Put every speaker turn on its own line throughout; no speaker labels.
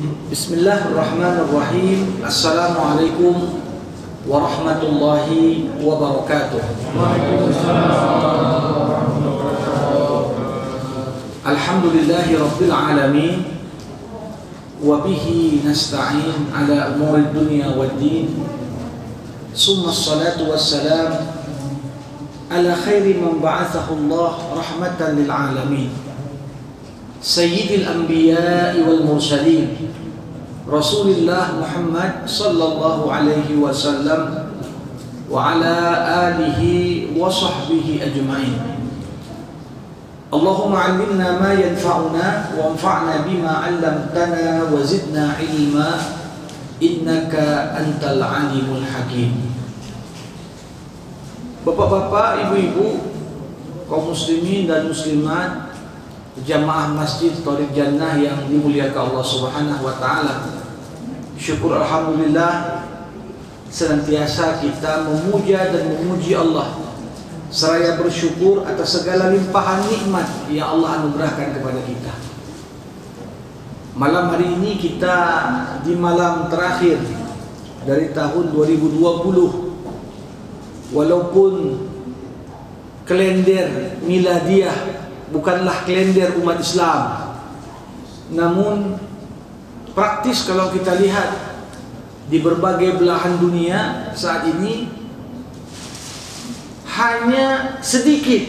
Bismillahirrahmanirrahim. Assalamualaikum warahmatullahi wabarakatuh. Alhamdulillahi rabbil alamin, wa bihi nasta'in ala umuri dunya waddin. Summa assalatu wassalam ala khairi man ba'athahu Allah rahmatan lil alamin, sayyidil anbiya'i wal mursalin, Rasulillah Muhammad sallallahu alaihi wasallam wa ala alihi wa sahbihi ajma'in. Allahumma 'allimna ma yanfa'una wa anfa'na bima 'allamtana wa zidna ilma innaka antal alimul hakim. Bapak-bapak, ibu-ibu, kaum muslimin dan muslimat, jamaah Masjid Thariq Jannah yang dimuliakan Allah Subhanahu wa taala. Syukur alhamdulillah, senantiasa kita memuja dan memuji Allah seraya bersyukur atas segala limpahan nikmat yang Allah anugerahkan kepada kita. Malam hari ini kita di malam terakhir dari tahun 2020. Walaupun kalender miladiah bukanlah kalender umat Islam, namun praktis kalau kita lihat di berbagai belahan dunia saat ini, hanya sedikit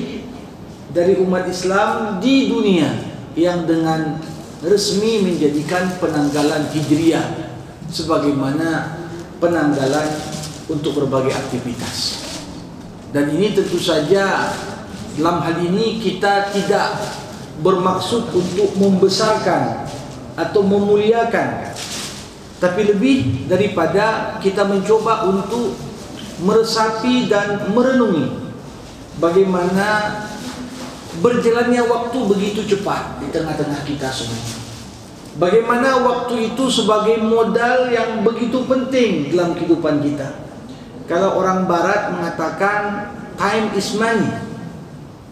dari umat Islam di dunia yang dengan resmi menjadikan penanggalan Hijriah sebagaimana penanggalan untuk berbagai aktivitas. Dan ini tentu saja dalam hal ini kita tidak bermaksud untuk membesarkan atau memuliakan, tapi lebih daripada kita mencoba untuk meresapi dan merenungi bagaimana berjalannya waktu begitu cepat di tengah-tengah kita semua. Bagaimana waktu itu sebagai modal yang begitu penting dalam kehidupan kita. Kalau orang barat mengatakan time is money,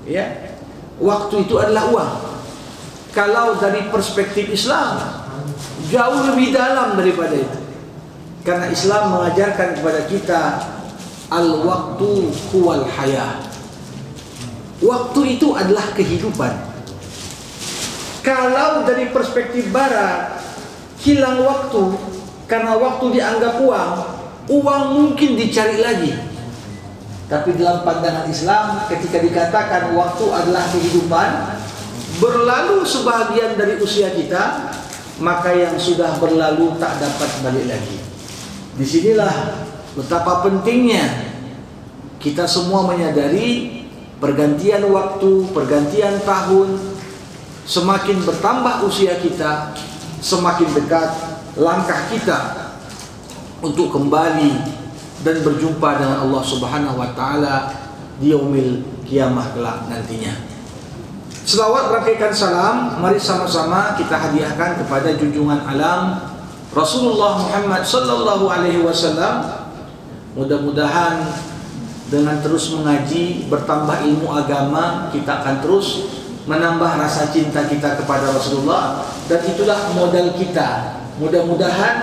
ya, waktu itu adalah uang. Kalau dari perspektif Islam jauh lebih dalam daripada itu, karena Islam mengajarkan kepada kita al-waktu huwal hayah. Waktu itu adalah kehidupan. Kalau dari perspektif barat hilang waktu karena waktu dianggap uang, uang mungkin dicari lagi. Tapi dalam pandangan Islam, ketika dikatakan waktu adalah kehidupan, berlalu sebahagian dari usia kita, maka yang sudah berlalu tak dapat balik lagi. Disinilah betapa pentingnya kita semua menyadari pergantian waktu, pergantian tahun, semakin bertambah usia kita, semakin dekat langkah kita untuk kembali dan berjumpa dengan Allah Subhanahu wa taala di yaumil kiamah kelak nantinya. Selawat rangkaikan salam, mari sama-sama kita hadiahkan kepada junjungan alam Rasulullah Muhammad sallallahu alaihi wasallam. Mudah-mudahan dengan terus mengaji, bertambah ilmu agama, kita akan terus menambah rasa cinta kita kepada Rasulullah, dan itulah modal kita. Mudah-mudahan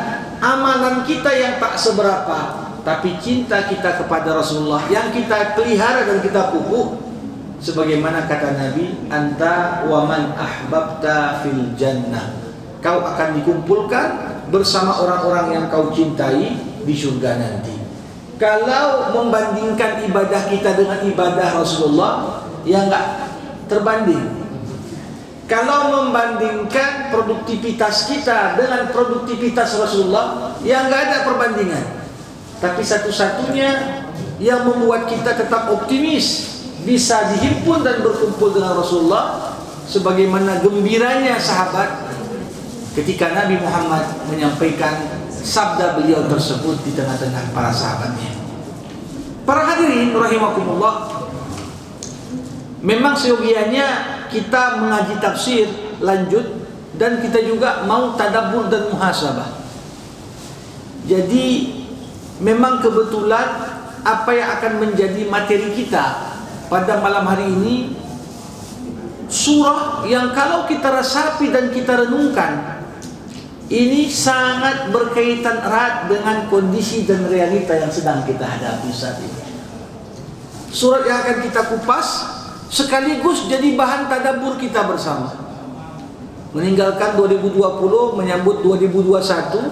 amalan kita yang tak seberapa, tapi cinta kita kepada Rasulullah yang kita pelihara dan kita pupuk, sebagaimana kata Nabi, anta wa man ahbabta fil jannah, kau akan dikumpulkan bersama orang-orang yang kau cintai di surga nanti. Kalau membandingkan ibadah kita dengan ibadah Rasulullah, ya enggak terbanding. Kalau membandingkan produktivitas kita dengan produktivitas Rasulullah, ya enggak ada perbandingan. Tapi satu-satunya yang membuat kita tetap optimis bisa dihimpun dan berkumpul dengan Rasulullah, sebagaimana gembiranya sahabat ketika Nabi Muhammad menyampaikan sabda beliau tersebut di tengah-tengah para sahabatnya. Para hadirin rahimakumullah, memang seyogianya kita mengaji tafsir lanjut dan kita juga mau tadabbur dan muhasabah. Jadi memang kebetulan apa yang akan menjadi materi kita pada malam hari ini, surah yang kalau kita resapi dan kita renungkan, Ini sangat berkaitan erat dengan kondisi dan realita yang sedang kita hadapi saat ini. Surat yang akan kita kupas sekaligus jadi bahan tadabbur kita bersama. Meninggalkan 2020 menyambut 2021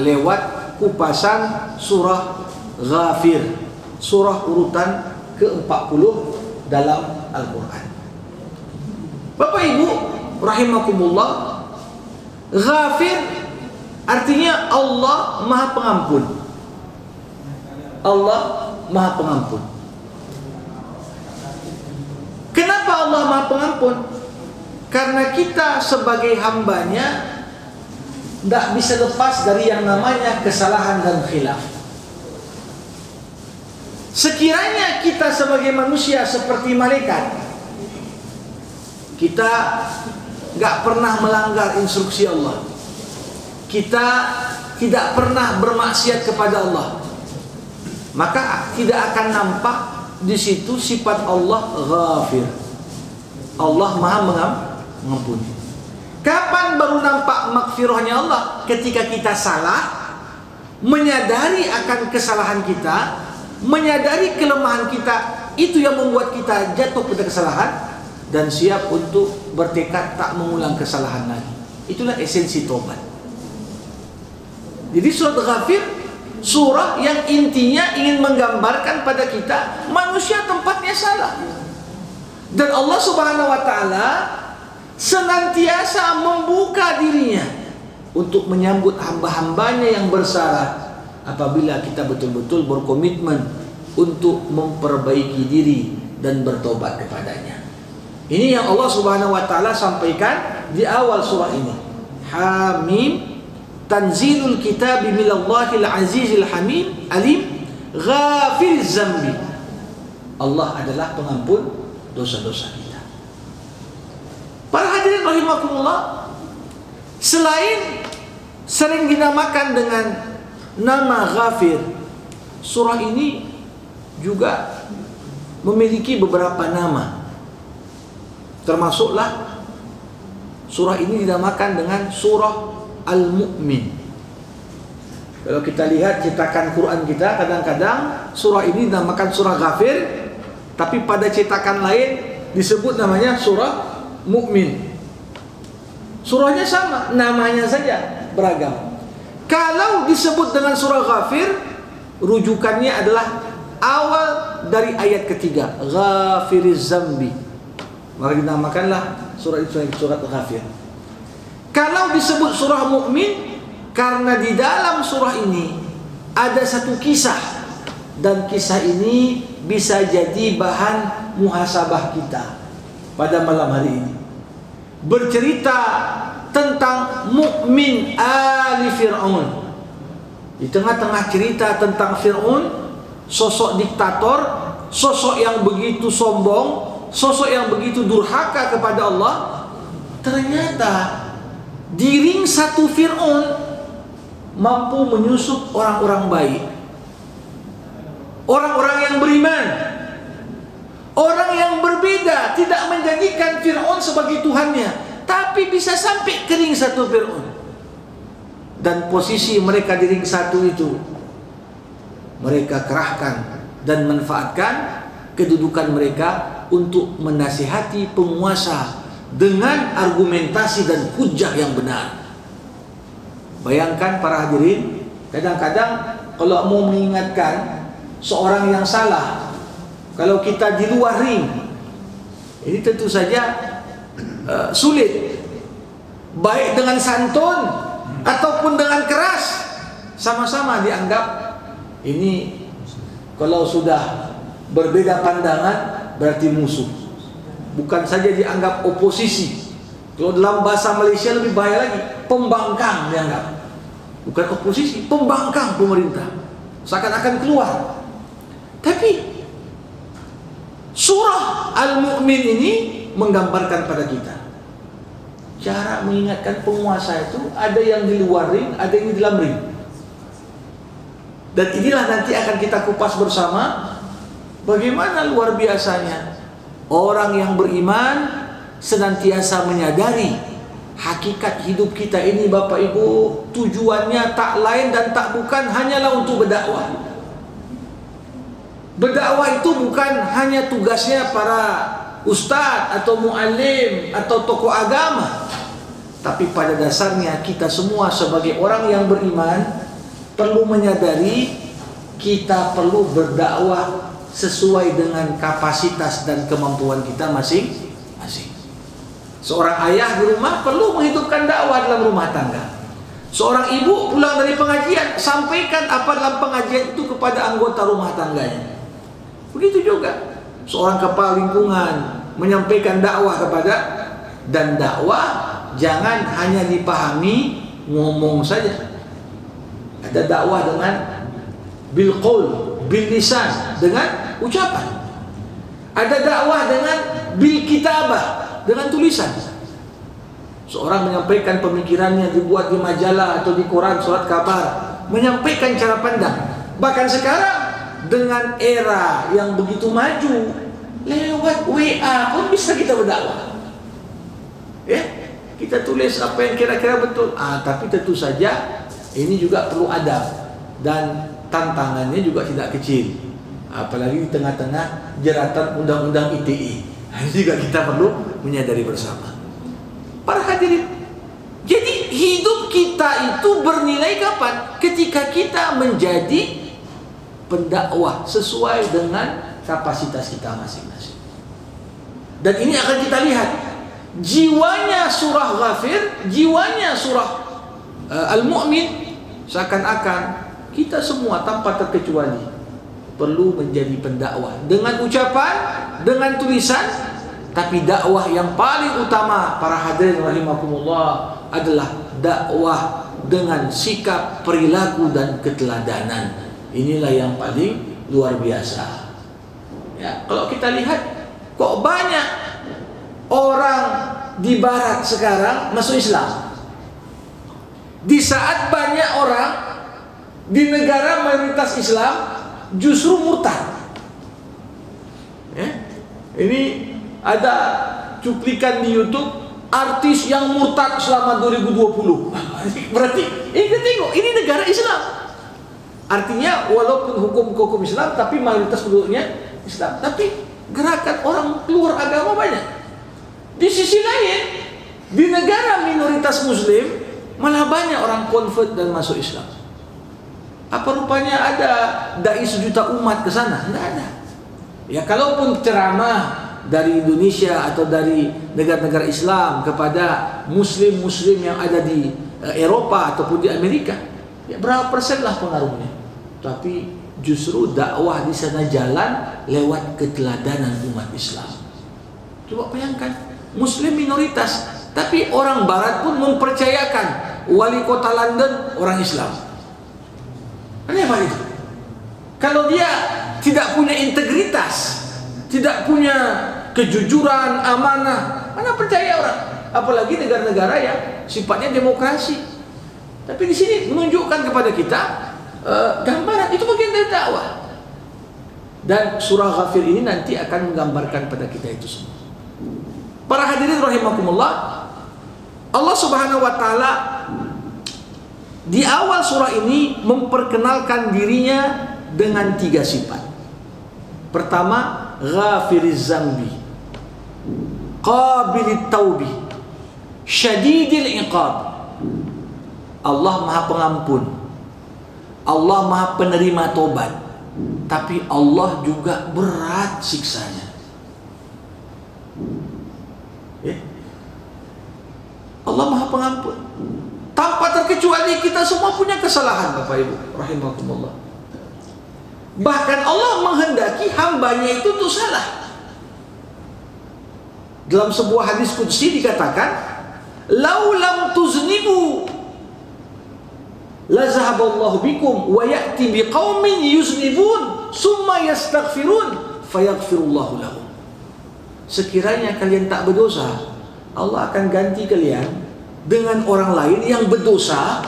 lewat kupasan surah Ghafir, surah urutan ke-40 dalam Al-Quran. Bapak Ibu rahimakumullah, Ghafir artinya Allah Maha Pengampun. Allah Maha Pengampun. Kenapa Allah Maha Pengampun? Karena kita sebagai hambanya tidak bisa lepas dari yang namanya kesalahan dan khilaf. Sekiranya kita sebagai manusia seperti malaikat, kita nggak pernah melanggar instruksi Allah, kita tidak pernah bermaksiat kepada Allah, maka tidak akan nampak di situ sifat Allah Ghafir. Allah Maha Mengampuni. Kapan baru nampak maghfirahnya Allah? Ketika kita salah, menyadari akan kesalahan kita, menyadari kelemahan kita, itu yang membuat kita jatuh pada kesalahan dan siap untuk bertekad tak mengulang kesalahan lagi. Itulah esensi tobat. Jadi surat Ghafir, surah yang intinya ingin menggambarkan pada kita manusia tempatnya salah. Dan Allah Subhanahu wa taala senantiasa membuka dirinya untuk menyambut hamba-hambanya yang bersalah apabila kita betul-betul berkomitmen untuk memperbaiki diri dan bertobat kepadanya. Ini yang Allah Subhanahu wa taala sampaikan di awal surah ini. Hamim, tanzilul kitabi minallahil azizil hamim alim ghafiriz zambi. Allah adalah pengampun dosa-dosa kita. Para hadirin rahimakumullah, selain sering dinamakan dengan nama Ghafir, surah ini juga memiliki beberapa nama. Termasuklah surah ini dinamakan dengan surah Al-Mu'min. Kalau kita lihat cetakan Quran kita, kadang-kadang surah ini dinamakan surah Ghafir, tapi pada cetakan lain disebut namanya surah Mu'min. Surahnya sama, namanya saja beragam. Kalau disebut dengan surah Ghafir, rujukannya adalah awal dari ayat ketiga, Ghafiriz Zambi. Maka dinamakanlah surah itu surat Ghafir. Kalau disebut surah Mu'min, karena di dalam surah ini ada satu kisah, dan kisah ini bisa jadi bahan muhasabah kita pada malam hari ini. Bercerita tentang mukmin ali Fir'aun. Di tengah-tengah cerita tentang Fir'aun, sosok diktator, sosok yang begitu sombong, sosok yang begitu durhaka kepada Allah, ternyata di ring satu Fir'aun mampu menyusup orang-orang baik, orang-orang yang beriman, orang yang berbeda, tidak menjadikan Fir'aun sebagai Tuhannya, tapi bisa sampai ke ring satu Fir'aun. Dan posisi mereka di ring satu itu, mereka kerahkan dan manfaatkan kedudukan mereka untuk menasihati penguasa dengan argumentasi dan hujah yang benar. Bayangkan para hadirin, kadang-kadang kalau mau mengingatkan seorang yang salah, kalau kita di luar ring, ini tentu saja sulit. Baik dengan santun ataupun dengan keras, sama-sama dianggap ini kalau sudah berbeda pandangan berarti musuh. Bukan saja dianggap oposisi. Kalau dalam bahasa Malaysia lebih bahaya lagi, pembangkang dianggap. Bukan oposisi, pembangkang pemerintah. Seakan-akan keluar. Tapi surah Al-Mu'min ini menggambarkan pada kita cara mengingatkan penguasa itu ada yang di luar ring, ada yang di dalam ring. Dan inilah nanti akan kita kupas bersama bagaimana luar biasanya orang yang beriman senantiasa menyadari hakikat hidup kita ini Bapak Ibu, tujuannya tak lain dan tak bukan hanyalah untuk berdakwah. Berdakwah itu bukan hanya tugasnya para ustadz atau muallim atau tokoh agama, tapi pada dasarnya kita semua sebagai orang yang beriman perlu menyadari kita perlu berdakwah sesuai dengan kapasitas dan kemampuan kita masing-masing. Seorang ayah di rumah perlu menghidupkan dakwah dalam rumah tangga. Seorang ibu pulang dari pengajian, sampaikan apa dalam pengajian itu kepada anggota rumah tangganya. Begitu juga seorang kepala lingkungan menyampaikan dakwah kepada, dan dakwah jangan hanya dipahami ngomong saja. Ada dakwah dengan bil qaul, bil lisan, dengan ucapan. Ada dakwah dengan bil kitabah, dengan tulisan. Seorang menyampaikan pemikirannya, dibuat di majalah atau di koran, surat kabar, menyampaikan cara pandang. Bahkan sekarang dengan era yang begitu maju, lewat WA pun bisa kita berdakwah. Ya, kita tulis apa yang kira-kira betul. Tapi tentu saja ini juga perlu adab dan tantangannya juga tidak kecil, apalagi di tengah-tengah jeratan undang-undang ITE. Ini juga kita perlu menyadari bersama. Para hadirin, jadi hidup kita itu bernilai kapan? Ketika kita menjadi pendakwah sesuai dengan kapasitas kita masing-masing. Dan ini akan kita lihat jiwanya surah Ghafir, jiwanya surah Al-Mu'min, seakan-akan kita semua tanpa terkecuali perlu menjadi pendakwah dengan ucapan, dengan tulisan. Tapi dakwah yang paling utama para hadirin rahimakumullah adalah dakwah dengan sikap, perilaku dan keteladanan. Inilah yang paling luar biasa. Ya, kalau kita lihat kok banyak orang di barat sekarang masuk Islam, di saat banyak orang di negara mayoritas Islam justru murtad. Ya, ini ada cuplikan di YouTube artis yang murtad selama 2020. Berarti ini tengok, ini negara Islam. Artinya walaupun hukum Islam tapi mayoritas penduduknya Islam, tapi gerakan orang keluar agama banyak. Di sisi lain, di negara minoritas Muslim malah banyak orang convert dan masuk Islam. Apa rupanya ada dai sejuta umat ke sana? Enggak ada. Ya, kalaupun ceramah dari Indonesia atau dari negara-negara Islam kepada muslim-muslim yang ada di Eropa ataupun di Amerika, ya berapa persen lah pengaruhnya. Tapi justru dakwah di sana jalan lewat keteladanan umat Islam. Coba bayangkan, muslim minoritas, tapi orang barat pun mempercayakan wali kota London orang Islam. Aneh apa itu? Kalau dia tidak punya integritas, tidak punya kejujuran, amanah, mana percaya orang? Apalagi negara-negara yang sifatnya demokrasi. Tapi di sini menunjukkan kepada kita gambaran itu bagian dari dakwah. Dan surah Ghafir ini nanti akan menggambarkan pada kita itu semua. Para hadirin rahimakumullah, Allah Subhanahu wa taala di awal surah ini memperkenalkan dirinya dengan 3 sifat. Pertama, ghafiriz zambi, qabilit taubi, syadidil iqab. Allah Maha Pengampun, Allah Maha Penerima tobat, tapi Allah juga berat siksanya. Ya. Allah Maha Pengampun. Tanpa terkecuali kita semua punya kesalahan, Bapak Ibu rahimakumullah. Bahkan Allah menghendaki hambanya itu untuk salah. Dalam sebuah hadis qudsi dikatakan, "Lau lam tuznibu la zahaballahu bikum wa ya'ti biqaumin yuznibun summa yastaghfirun fayaghfirullahu lahum." Sekiranya kalian tak berdosa, Allah akan ganti kalian dengan orang lain yang berdosa.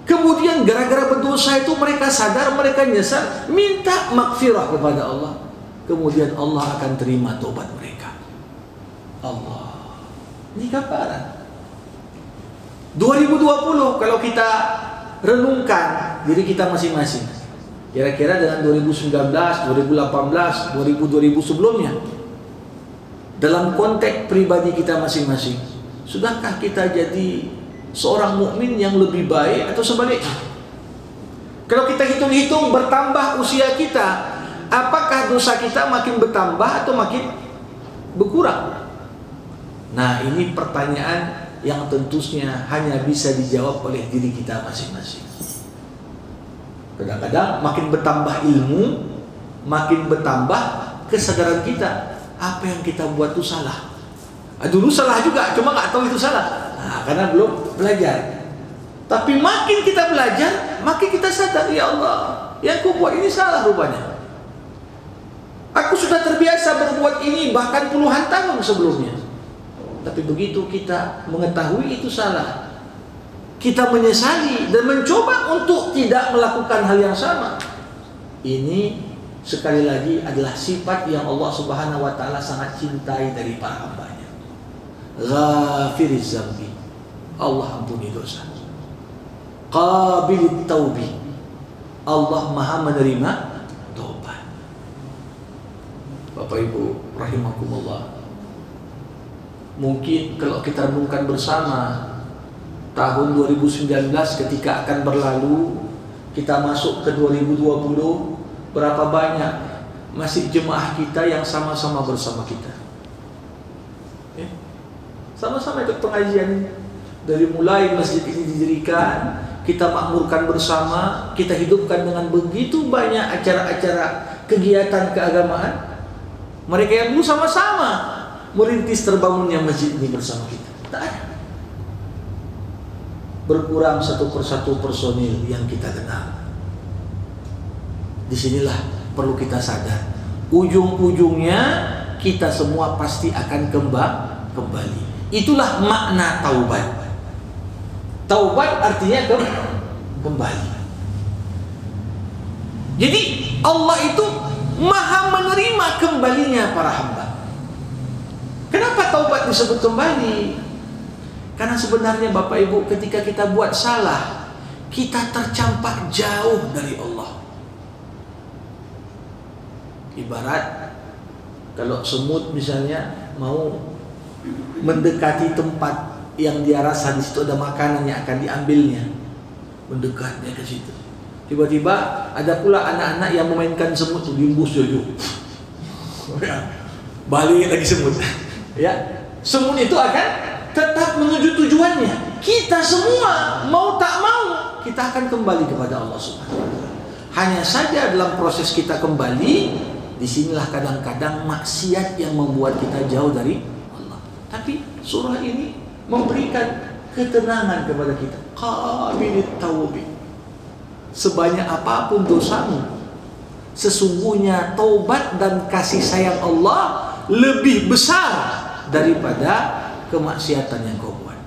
Kemudian gara-gara berdosa itu mereka sadar, mereka nyesal, minta maghfirah kepada Allah. Kemudian Allah akan terima tobat mereka. Allah, ini gambaran. 2020 kalau kita renungkan diri kita masing-masing, kira-kira dengan 2019, 2018, 2000 sebelumnya, dalam konteks pribadi kita masing-masing, sudahkah kita jadi seorang mukmin yang lebih baik atau sebaliknya? Kalau kita hitung-hitung bertambah usia kita, apakah dosa kita makin bertambah atau makin berkurang? Nah, ini pertanyaan yang tentunya hanya bisa dijawab oleh diri kita masing-masing. Kadang-kadang makin bertambah ilmu, makin bertambah kesadaran kita, apa yang kita buat itu salah. Dulu salah juga, cuma nggak tahu itu salah. Nah, karena belum belajar. Tapi makin kita belajar, makin kita sadar, ya Allah, yang aku buat ini salah rupanya. Aku sudah terbiasa berbuat ini bahkan puluhan tahun sebelumnya. Tapi begitu kita mengetahui itu salah, kita menyesali dan mencoba untuk tidak melakukan hal yang sama. Ini sekali lagi adalah sifat yang Allah Subhanahu wa taala sangat cintai dari para hambanya. Ghafiriz zambi, Allah ampuni dosa. Qabilit taubi, Allah maha menerima taubat. Bapak Ibu rahimakumullah, mungkin kalau kita renungkan bersama, tahun 2019 ketika akan berlalu, kita masuk ke 2020, berapa banyak masih jemaah kita yang sama-sama bersama kita, sama-sama ikut pengajian. Dari mulai masjid ini didirikan, kita makmurkan bersama, kita hidupkan dengan begitu banyak acara-acara kegiatan keagamaan. Mereka yang dulu sama-sama merintis terbangunnya masjid ini bersama kita, tak ada. Berkurang satu persatu personil yang kita kenal. Disinilah perlu kita sadar, ujung-ujungnya kita semua pasti akan kembali. Itulah makna taubat. Taubat artinya kembali. Jadi Allah itu maha menerima kembalinya para hamba. Kenapa taubat disebut kembali? Karena sebenarnya Bapak Ibu, ketika kita buat salah, kita tercampak jauh dari Allah. Ibarat kalau semut misalnya mau mendekati tempat yang dia rasa di situ ada makanan yang akan diambilnya, mendekatnya ke situ. Tiba-tiba ada pula anak-anak yang memainkan semut itu, diembus jojo. Balik lagi semut. Ya, semut itu akan tetap menuju tujuannya. Kita semua mau tak mau kita akan kembali kepada Allah Subhanahu wa taala. Hanya saja dalam proses kita kembali, disinilah kadang-kadang maksiat yang membuat kita jauh dari Allah. Tapi surah ini memberikan ketenangan kepada kita. Qabilit taubi, sebanyak apapun dosamu, sesungguhnya taubat dan kasih sayang Allah lebih besar daripada kemaksiatan yang kau buat.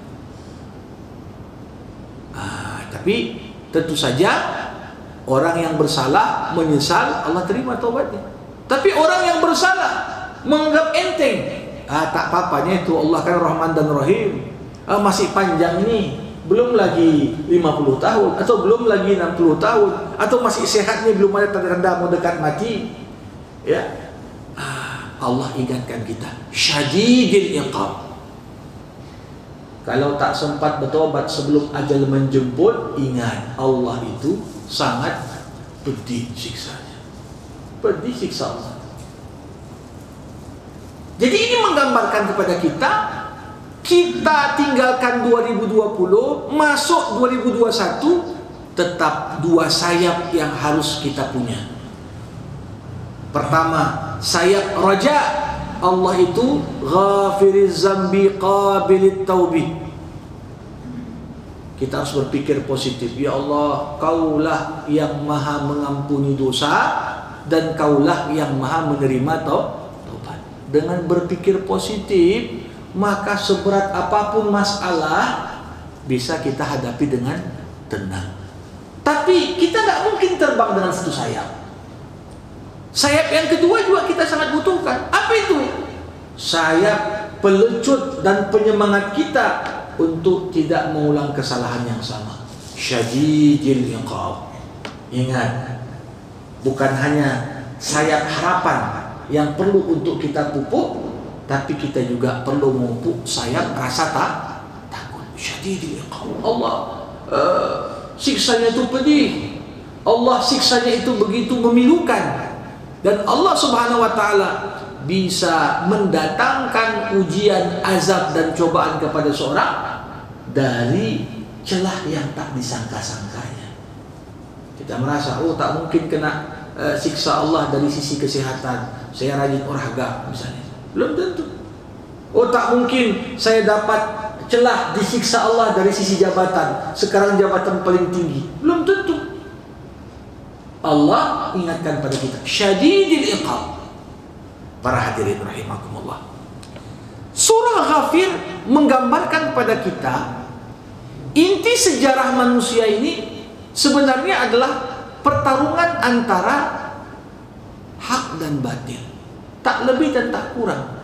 Tapi tentu saja orang yang bersalah menyesal, Allah terima taubatnya. Tapi orang yang bersalah menganggap enteng, tak apa-apanya itu, Allah kan Rahman dan Rahim, masih panjang ini, belum lagi 50 tahun atau belum lagi 60 tahun atau masih sehat nih, belum ada tanda-tanda mau dekat mati. Ya, Allah ingatkan kita, syadidil iqab. Kalau tak sempat bertobat sebelum ajal menjemput, ingat Allah itu sangat pedih siksanya. Pedih siksa Allah. Jadi ini menggambarkan kepada kita, kita tinggalkan 2020, masuk 2021, tetap dua sayap yang harus kita punya. Pertama, sayap raja. Allah itu ghafiriz zambi qabilit taubi. Kita harus berpikir positif. Ya Allah, Kaulah yang maha mengampuni dosa dan Kaulah yang maha menerima taubat. Dengan berpikir positif, maka seberat apapun masalah bisa kita hadapi dengan tenang. Tapi kita nggak mungkin terbang dengan satu sayap. Sayap yang kedua juga kita sangat butuhkan. Apa itu? Sayap pelecut dan penyemangat kita untuk tidak mengulang kesalahan yang sama. Syadidil iqab. Ingat, bukan hanya sayap harapan yang perlu untuk kita pupuk, tapi kita juga perlu memupuk sayap rasa takut. Syadidil iqab. Allah siksanya itu pedih. Allah siksanya itu begitu memilukan. Dan Allah Subhanahu wa taala bisa mendatangkan ujian, azab dan cobaan kepada seorang dari celah yang tak disangka-sangkanya. Kita merasa, oh tak mungkin kena siksa Allah dari sisi kesehatan, saya rajin olahraga misalnya. Belum tentu. Oh tak mungkin saya dapat celah disiksa Allah dari sisi jabatan, sekarang jabatan paling tinggi. Belum tentu. Allah ingatkan pada kita, syadidil iqab. Para hadirin rahimakumullah, surah Ghafir menggambarkan pada kita inti sejarah manusia ini sebenarnya adalah pertarungan antara hak dan batil, tak lebih dan tak kurang.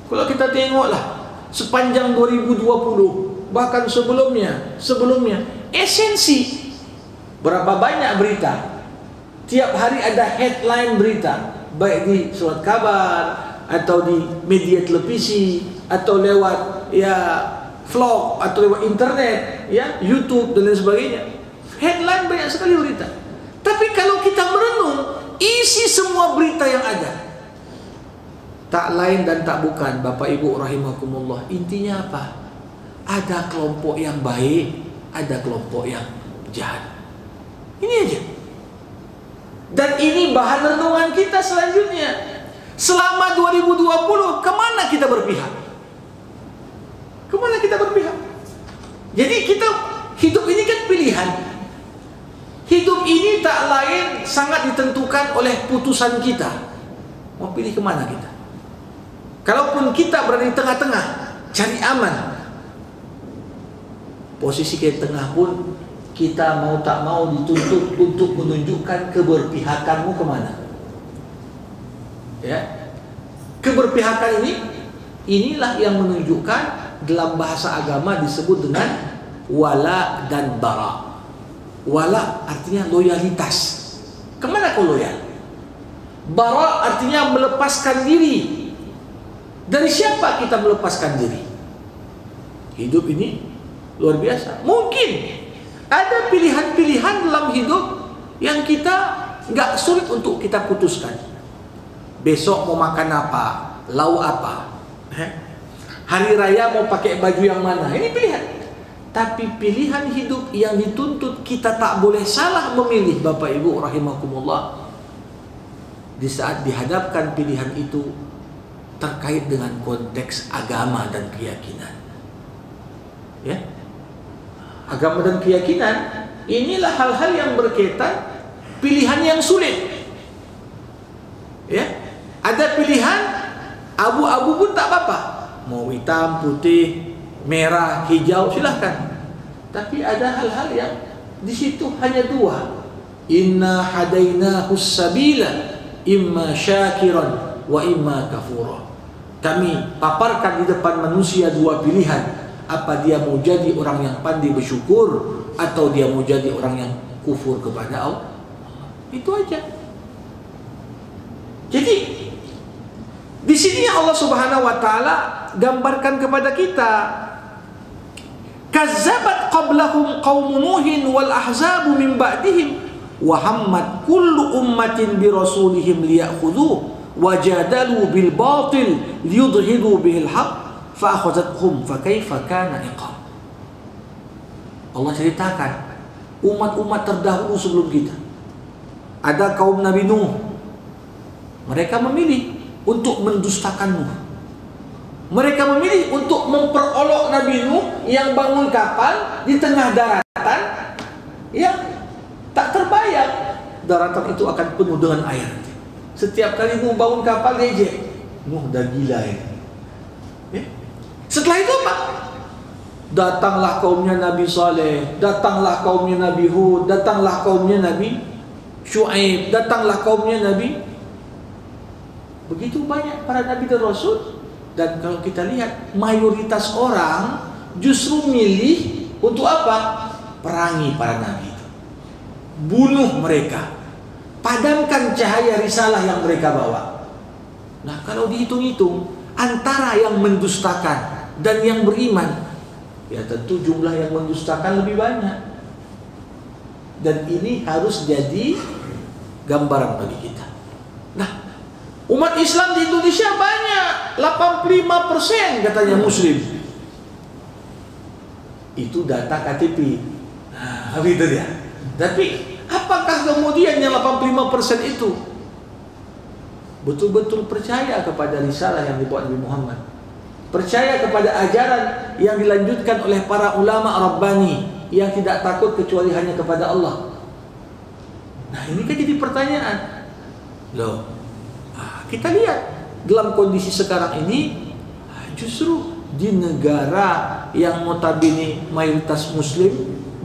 Kalau kita tengoklah sepanjang 2020, bahkan sebelumnya, esensi berapa banyak berita, tiap hari ada headline berita, baik di surat kabar atau di media televisi atau lewat vlog atau lewat internet, YouTube dan lain sebagainya. Headline banyak sekali berita. Tapi kalau kita merenung isi semua berita yang ada, tak lain dan tak bukan, Bapak Ibu rahimakumullah, intinya apa? Ada kelompok yang baik, ada kelompok yang jahat. Ini aja. Dan ini bahan renungan kita selanjutnya. Selama 2020, kemana kita berpihak? Kemana kita berpihak? Jadi kita, hidup ini kan pilihan. Hidup ini tak lain sangat ditentukan oleh putusan kita. Mau pilih kemana kita? Kalaupun kita berada di tengah-tengah, cari aman. Posisi kita tengah pun, kita mau tak mau dituntut untuk menunjukkan keberpihakanmu kemana. Keberpihakan inilah yang menunjukkan dalam bahasa agama disebut dengan wala dan bara. Wala artinya loyalitas. Kemana kau loyal? Bara artinya melepaskan diri. Dari siapa kita melepaskan diri? Hidup ini luar biasa. Mungkin ada pilihan-pilihan dalam hidup yang kita nggak sulit untuk kita putuskan. Besok mau makan apa, lauk apa, hari raya mau pakai baju yang mana, ini pilihan. Tapi pilihan hidup yang dituntut kita tak boleh salah memilih, Bapak Ibu rahimakumullah. Di saat dihadapkan pilihan itu terkait dengan konteks agama dan keyakinan, agama dan keyakinan, inilah hal-hal yang berkaitan pilihan yang sulit. Ada pilihan abu-abu pun tak apa-apa, mau hitam, putih, merah, hijau silahkan. Tapi ada hal-hal yang di situ hanya dua. Inna hadainahu sabila imma syakiran wa imma kafura. Kami paparkan di depan manusia dua pilihan. Apa dia mau jadi orang yang pandai bersyukur atau dia mau jadi orang yang kufur kepada Allah. Itu aja. Jadi di sini Allah Subhanahu wa taala gambarkan kepada kita, kazzabat qablahum qaum nuhin wal ahzabu min ba'dihim wa hammat kullu ummatin bi rasulihim liya'khudhuhu wajadalu bil batil liyudhidu bihil haqq fa akhadhathum fa kaifa kana iqab. Allah ceritakan umat-umat terdahulu sebelum kita. Ada kaum Nabi Nuh, mereka memilih untuk mendustakan Nuh. Mereka memilih untuk memperolok Nabi Nuh yang bangun kapal di tengah daratan yang tak terbayang daratan itu akan penuh dengan air. Setiap kali Nuh bangun kapal dia ejek, Nuh dah gila ini. Setelah itu apa? Datanglah kaumnya Nabi Saleh, datanglah kaumnya Nabi Hud, datanglah kaumnya Nabi Syuaib, datanglah kaumnya Nabi. Begitu banyak para Nabi dan Rasul Dan kalau kita lihat, mayoritas orang justru milih untuk apa? Perangi para nabi itu, bunuh mereka, padamkan cahaya risalah yang mereka bawa. Nah, kalau dihitung-hitung antara yang mendustakan dan yang beriman, ya tentu jumlah yang mendustakan lebih banyak. Dan ini harus jadi gambaran bagi kita. Nah, umat Islam di Indonesia banyak, 85% katanya Muslim. Itu data KTP. Nah, itu dia. Tapi apakah kemudian yang 85% itu betul-betul percaya kepada risalah yang dibawa Nabi Muhammad? Percaya kepada ajaran yang dilanjutkan oleh para ulama Rabbani yang tidak takut kecuali hanya kepada Allah? Nah, ini kan jadi pertanyaan. Loh, kita lihat dalam kondisi sekarang ini, justru di negara yang notabene mayoritas Muslim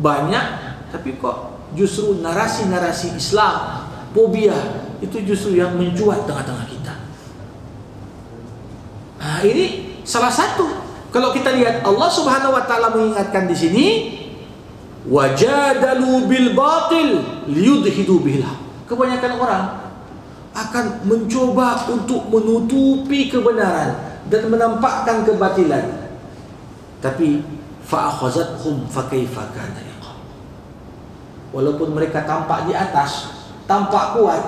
banyak, tapi kok justru narasi-narasi Islam, fobia, itu justru yang mencuat tengah-tengah kita. Nah, ini salah satu. Kalau kita lihat, Allah Subhanahu wa taala mengingatkan di sini, wajadalu bil batil liyudhidu bil haq. Kebanyakan orang akan mencoba untuk menutupi kebenaran dan menampakkan kebatilan. Tapi fa'akhazathum fakaifa kana iqab. Walaupun mereka tampak di atas, tampak kuat,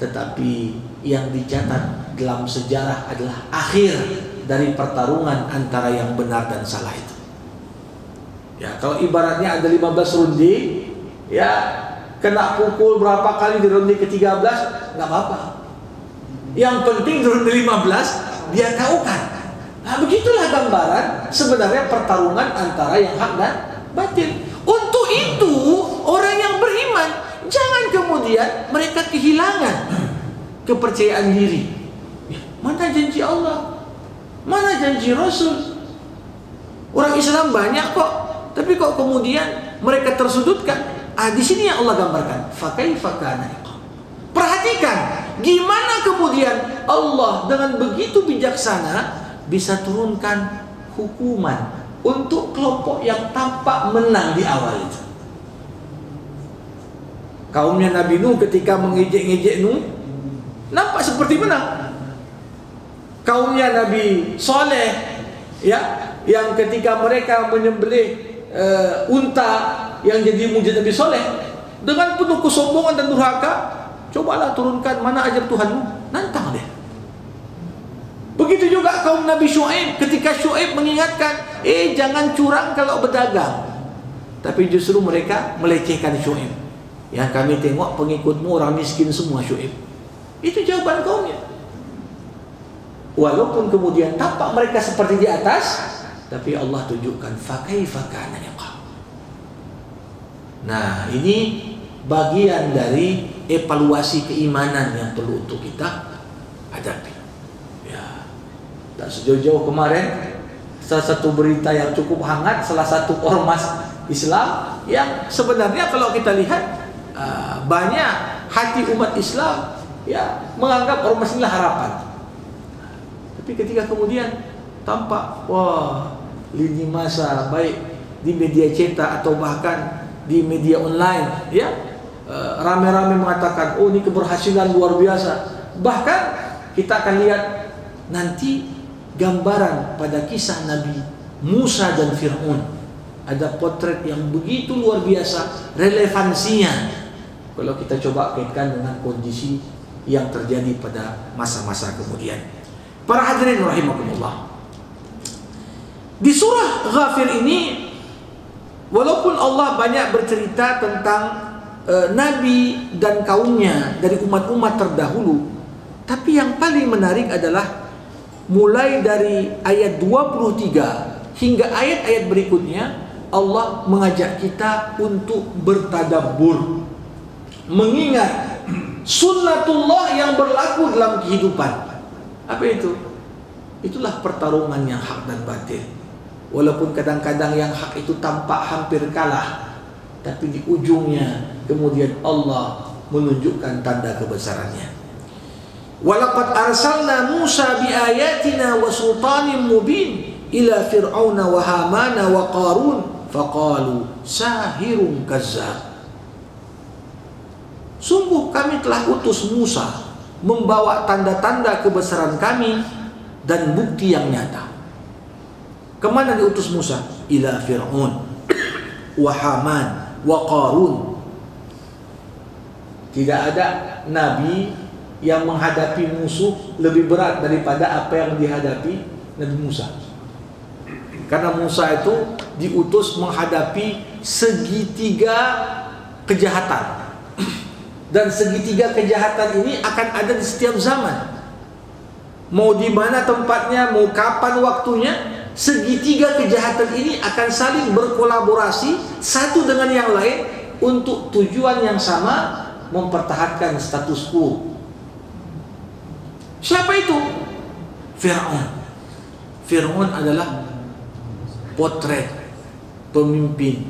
tetapi yang dicatat dalam sejarah adalah akhir dari pertarungan antara yang benar dan salah itu. Ya, kalau ibaratnya ada 15 ronde, ya kena pukul berapa kali di ronde ke-13, nggak apa-apa. Yang penting di ronde 15 dia tahukan. Nah, begitulah gambaran sebenarnya pertarungan antara yang hak dan batil. Untuk itu, orang yang beriman jangan kemudian mereka kehilangan kepercayaan diri. Mana janji Allah? Mana janji Rasul? Orang Islam banyak kok, tapi kok kemudian mereka tersudutkan? Di sini yang Allah gambarkan. Fakaifa kana iqab. Perhatikan gimana kemudian Allah dengan begitu bijaksana bisa turunkan hukuman untuk kelompok yang tampak menang di awal itu. Kaumnya Nabi Nuh ketika mengejek-ngejek Nuh, nampak seperti menang. Kaumnya Nabi Saleh, ya, yang ketika mereka menyembelih unta yang jadi mujizat Nabi Saleh, dengan penuh kesombongan dan durhaka, cobalah turunkan mana ajar Tuhanmu, nantang dia. Begitu juga kaum Nabi Syuaib, ketika Syuaib mengingatkan, jangan curang kalau berdagang, tapi justru mereka melecehkan Syuaib. Yang kami tengok pengikutmu orang miskin semua, Syuaib. Itu jawaban kaumnya. Walaupun kemudian tampak mereka seperti di atas, tapi Allah tunjukkan fakaifa kana iqab. Nah, ini bagian dari evaluasi keimanan yang perlu untuk kita hadapi. Ya, tak sejauh-jauh kemarin salah satu berita yang cukup hangat, salah satu ormas Islam yang sebenarnya kalau kita lihat banyak hati umat Islam ya menganggap ormas inilah harapan. Tapi ketika kemudian tampak, wah, lini masa baik di media cetak atau bahkan di media online, ya, rame-rame mengatakan, oh ini keberhasilan luar biasa. Bahkan kita akan lihat nanti gambaran pada kisah Nabi Musa dan Fir'aun. Ada potret yang begitu luar biasa relevansinya kalau kita coba kaitkan dengan kondisi yang terjadi pada masa-masa kemudian. Para hadirin rahimakumullah, di surah Ghafir ini walaupun Allah banyak bercerita tentang Nabi dan kaumnya dari umat-umat terdahulu, tapi yang paling menarik adalah mulai dari ayat 23 hingga ayat-ayat berikutnya Allah mengajak kita untuk bertadabbur, mengingat sunnatullah yang berlaku dalam kehidupan. Apa itu? Itulah pertarungan yang hak dan batil. Walaupun kadang-kadang yang hak itu tampak hampir kalah, tapi di ujungnya kemudian Allah menunjukkan tanda kebesarannya. Walaqad arsalna Musa biayatina wa sultanin mubin ila fir'auna wa hamana wa qarun faqalu sahirun kazzab. Sungguh kami telah utus Musa membawa tanda-tanda kebesaran kami dan bukti yang nyata. Kemana diutus Musa? Ila fir'aun wa haman wa qarun. Tidak ada nabi yang menghadapi musuh lebih berat daripada apa yang dihadapi Nabi Musa. Karena Musa itu diutus menghadapi segitiga kejahatan. Dan segitiga kejahatan ini akan ada di setiap zaman. Mau di mana tempatnya, mau kapan waktunya, segitiga kejahatan ini akan saling berkolaborasi satu dengan yang lain untuk tujuan yang sama, mempertahankan status quo. Siapa itu? Fir'aun. Fir'aun adalah potret pemimpin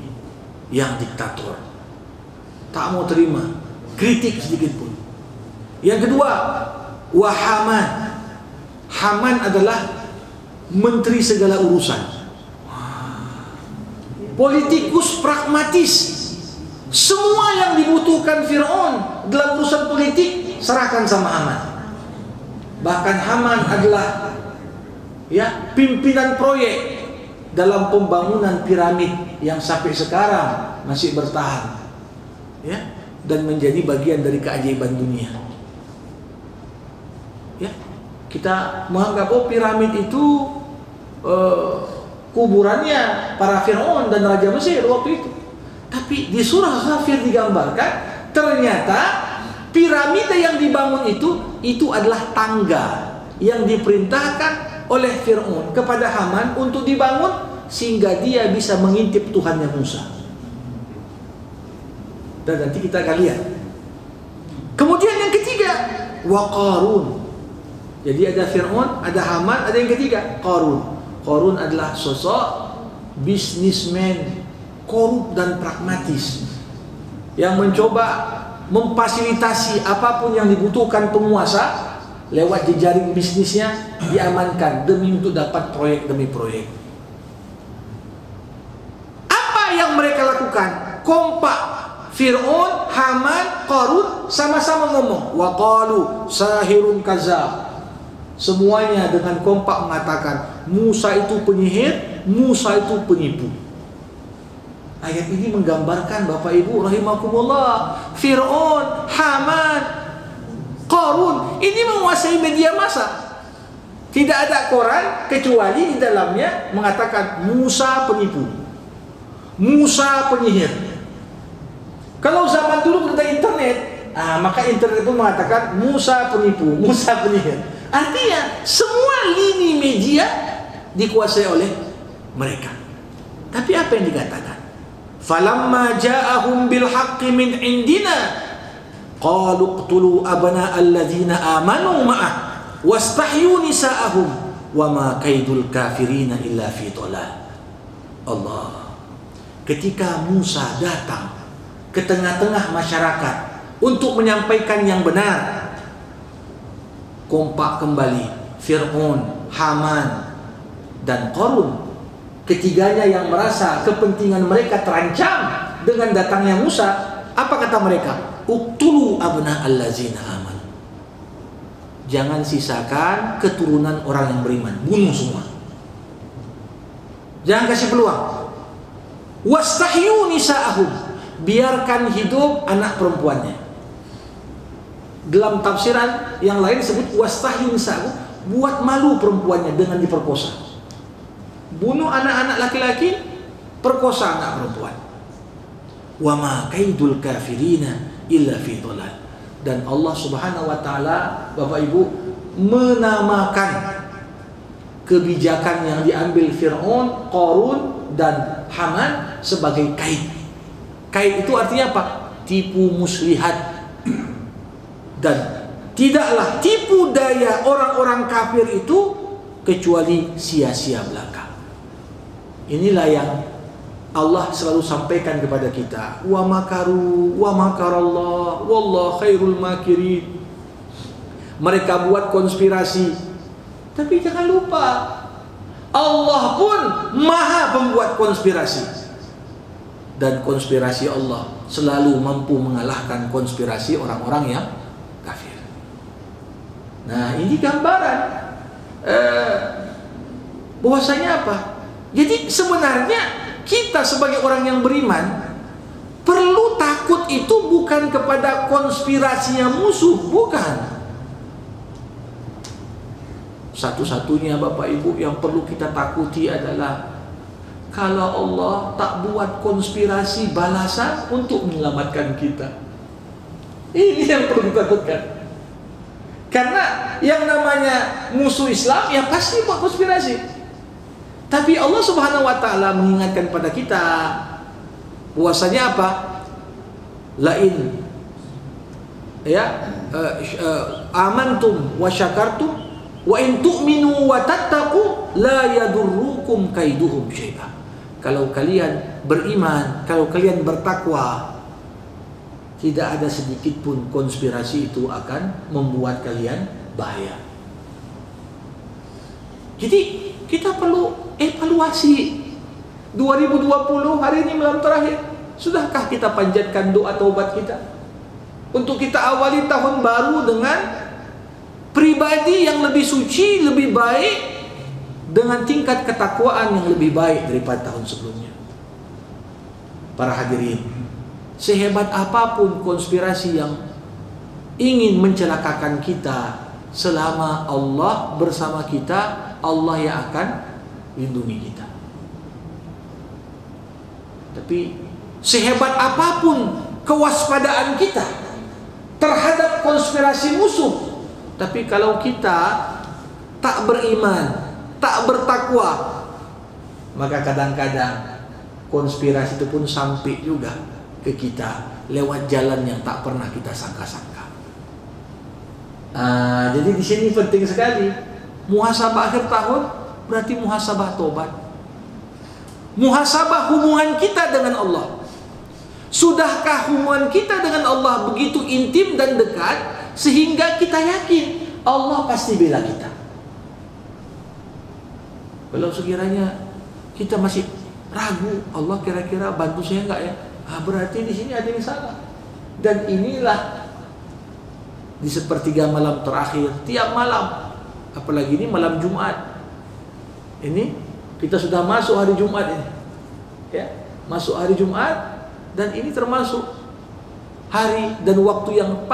yang diktator. Tak mau terima kritik sedikit pun. Yang kedua, wa Haman. Haman adalah menteri segala urusan. Politikus pragmatis. Semua yang dibutuhkan Fir'aun dalam urusan politik serahkan sama Haman. Bahkan Haman adalah pimpinan proyek dalam pembangunan piramid yang sampai sekarang masih bertahan, dan menjadi bagian dari keajaiban dunia. Kita menganggap piramid itu kuburannya para Fir'aun dan Raja Mesir waktu itu. Tapi di surah Ghafir digambarkan ternyata piramida yang dibangun itu adalah tangga yang diperintahkan oleh Fir'aun kepada Haman untuk dibangun sehingga dia bisa mengintip Tuhannya Musa. Dan nanti kita akan lihat. Kemudian yang ketiga, wa Qarun. Jadi ada Fir'aun, ada Haman, ada yang ketiga, Qarun. Qarun adalah sosok bisnismen korup dan pragmatis yang mencoba memfasilitasi apapun yang dibutuhkan penguasa lewat jejaring bisnisnya diamankan demi untuk dapat proyek demi proyek. Apa yang mereka lakukan? Kompak. Fir'aun, Haman, Qarun sama-sama ngomong, wa qalu sahirun kazzab. Semuanya dengan kompak mengatakan Musa itu penyihir, Musa itu penipu. Ayat ini menggambarkan Bapak Ibu rahimakumullah, Fir'aun, Haman, Qarun ini menguasai media massa. Tidak ada koran kecuali di dalamnya mengatakan Musa penipu, Musa penyihir. Kalau zaman dulu ada internet, maka internet itu mengatakan Musa penipu, Musa penyihir. Artinya semua lini media dikuasai oleh mereka. Tapi apa yang dikatakan? Falamma ja'ahum bil haqqi min indina qalu qtulu abna alladzina amanu ma'ah wastahyu nisa'ahum wama kaidul kafirina illa fi dhalal. Allah. Ketika Musa datang ke tengah-tengah masyarakat untuk menyampaikan yang benar, kompak kembali Fir'aun, Haman, dan Qarun. Ketiganya yang merasa kepentingan mereka terancam dengan datangnya Musa. Apa kata mereka? Uqtulu abna allazina aman. Jangan sisakan keturunan orang yang beriman, bunuh semua. Jangan kasih peluang. Wastahyu nisa'ahum. Biarkan hidup anak perempuannya. Dalam tafsiran yang lain disebut wastahyu nisa'ahum, buat malu perempuannya dengan diperkosa. Bunuh anak-anak laki-laki, perkosa anak perempuan. Wa ma kaidul kafirina illa fi dhalal. Dan Allah Subhanahu wa taala, Bapak Ibu, menamakan kebijakan yang diambil Fir'aun, Qarun, dan Haman sebagai kaid. Kaid itu artinya apa? Tipu muslihat. Dan tidaklah tipu daya orang-orang kafir itu kecuali sia-sia belaka. Inilah yang Allah selalu sampaikan kepada kita. Wa makaru wa makarallah wallahu khairul makirin. mereka buat konspirasi. Tapi jangan lupa, Allah pun maha pembuat konspirasi. Dan konspirasi Allah selalu mampu mengalahkan konspirasi orang-orang yang kafir. Nah, ini gambaran bahwasanya apa? Jadi sebenarnya kita sebagai orang yang beriman perlu takut itu bukan kepada konspirasinya musuh, bukan. Satu-satunya Bapak Ibu yang perlu kita takuti adalah kalau Allah tak buat konspirasi balasan untuk menyelamatkan kita. Ini yang perlu ditakutkan. Karena yang namanya musuh Islam ya pasti buat konspirasi. Tapi Allah Subhanahu wa taala mengingatkan pada kita bahwasanya apa? Lain amantum wa syakartum wa in tu'minu wa tattaqu la yadurrukum kaiduhum syai'a. Kalau kalian beriman, kalau kalian bertakwa, tidak ada sedikit pun konspirasi itu akan membuat kalian bahaya. Jadi kita perlu evaluasi 2020 hari ini malam terakhir. Sudahkah kita panjatkan doa taubat kita untuk kita awali tahun baru dengan pribadi yang lebih suci, lebih baik, dengan tingkat ketakwaan yang lebih baik daripada tahun sebelumnya. Para hadirin, sehebat apapun konspirasi yang ingin mencelakakan kita, selama Allah bersama kita, Allah yang akan lindungi kita. Tapi sehebat apapun kewaspadaan kita terhadap konspirasi musuh, tapi kalau kita tak beriman, tak bertakwa, maka kadang-kadang konspirasi itu pun sampai juga ke kita lewat jalan yang tak pernah kita sangka-sangka. Jadi di sini penting sekali muhasabah akhir tahun, berarti muhasabah tobat, muhasabah hubungan kita dengan Allah. Sudahkah hubungan kita dengan Allah begitu intim dan dekat sehingga kita yakin Allah pasti bela kita? Kalau sekiranya kita masih ragu, Allah kira-kira bantu saya enggak ya? Berarti di sini ada yang salah. Dan inilah di sepertiga malam terakhir, tiap malam, apalagi ini malam Jumat. Ini kita sudah masuk hari Jumat ini. Ya, masuk hari Jumat, dan ini termasuk hari dan waktu yang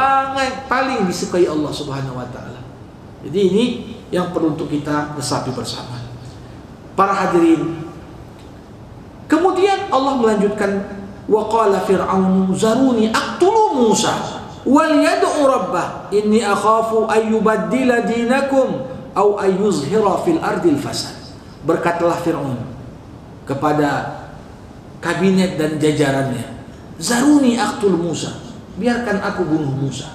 paling disukai Allah Subhanahu wa taala. Jadi ini yang perlu untuk kita resapi bersama. Para hadirin, kemudian Allah melanjutkan, wa qala fir'aun zaruni aqtulu Musa wal yad'u rabbah inni akhafu ay yubaddila dinakum aw ay yuzhira fil ardil fasad. Berkatalah Fir'aun kepada kabinet dan jajarannya, zaruni aqtul Musa, biarkan aku bunuh Musa.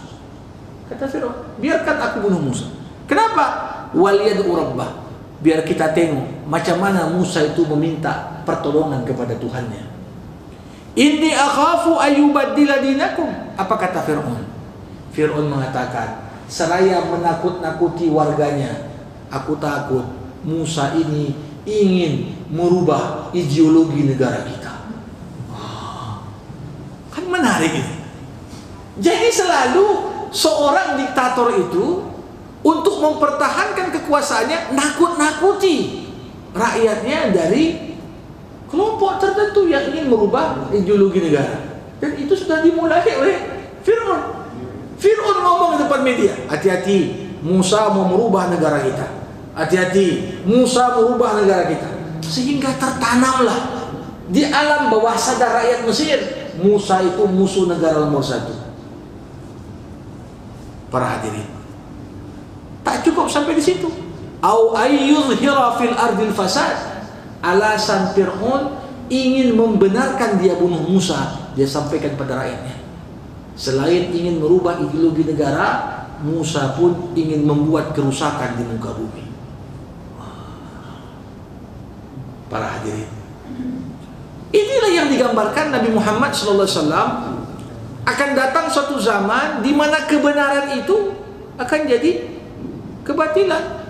Kata Fir'aun, biarkan aku bunuh Musa. Kenapa? Wal yad'u rabbah, biar kita tengok macam mana Musa itu meminta pertolongan kepada Tuhannya. Inni akhafu ayyubaddila dinakum. Apa kata Fir'aun? Fir'aun mengatakan, seraya menakut-nakuti warganya, aku takut Musa ini ingin merubah ideologi negara kita. Kan menarik ini. Jadi selalu seorang diktator itu untuk mempertahankan kekuasaannya nakut-nakuti rakyatnya dari kelompok tertentu yang ingin merubah ideologi negara. Dan itu sudah dimulai oleh Fir'aun. Fir'aun ngomong di depan media, hati-hati, Musa mau merubah negara kita. Hati-hati, Musa merubah negara kita. Sehingga tertanamlah di alam bawah sadar rakyat Mesir, Musa itu musuh negara nomor satu. Para hadirin, tak cukup sampai di situ. Au ayyuzhira fil ardil fasad. Alasan Fir'aun ingin membenarkan dia bunuh Musa, dia sampaikan pada rakyatnya. Selain ingin merubah ideologi negara, Musa pun ingin membuat kerusakan di muka bumi. Para hadirin, inilah yang digambarkan Nabi Muhammad SAW. Akan datang suatu zaman di mana kebenaran itu akan jadi kebatilan.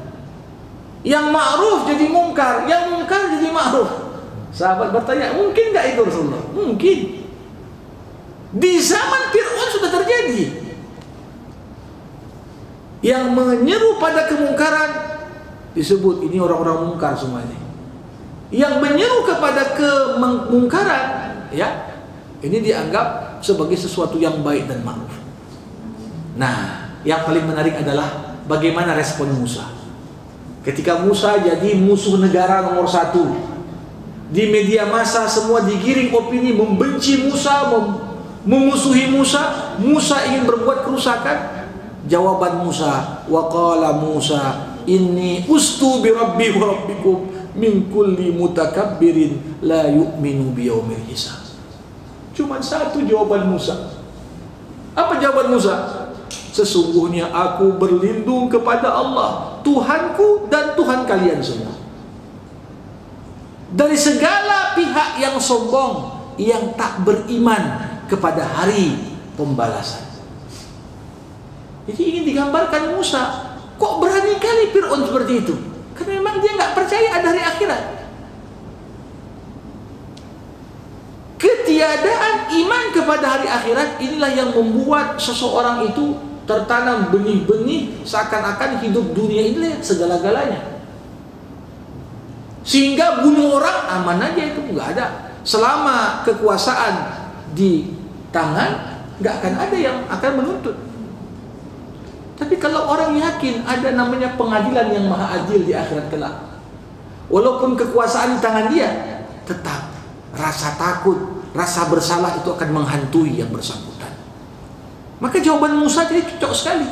Yang ma'ruf jadi mungkar, yang mungkar jadi ma'ruf. Sahabat bertanya, mungkin nggak itu Rasulullah? Mungkin. Di zaman Fir'aun sudah terjadi. Yang menyeru pada kemungkaran disebut ini orang-orang mungkar semuanya. Yang menyeru kepada kemungkaran, ya, ini dianggap sebagai sesuatu yang baik dan ma'ruf. Nah, yang paling menarik adalah bagaimana respon Musa. Ketika Musa jadi musuh negara nomor 1, di media massa semua digiring opini membenci Musa, memusuhi Musa. Musa ingin berbuat kerusakan. Jawaban Musa, wa qala Musa inni ustu bi rabbi wa rabbikum min kulli mutakabbirin la yu'minu bi yaumil hisab. Cuma satu jawaban Musa. Apa jawaban Musa? Sesungguhnya aku berlindung kepada Allah, Tuhanku dan Tuhan kalian semua, dari segala pihak yang sombong, yang tak beriman kepada hari pembalasan. Jadi ingin digambarkan Musa, kok berani kali Fir'aun seperti itu? Karena memang dia nggak percaya ada hari akhirat. Ketiadaan iman kepada hari akhirat inilah yang membuat seseorang itu tertanam benih-benih seakan-akan hidup dunia ini segala-galanya. Sehingga bunuh orang aman aja, itu nggak ada. Selama kekuasaan di tangan, nggak akan ada yang akan menuntut. Tapi kalau orang yakin ada namanya pengadilan yang maha adil di akhirat kelak, walaupun kekuasaan di tangan dia, tetap rasa takut, rasa bersalah itu akan menghantui yang bersangkutan. Maka jawaban Musa jadi cocok sekali.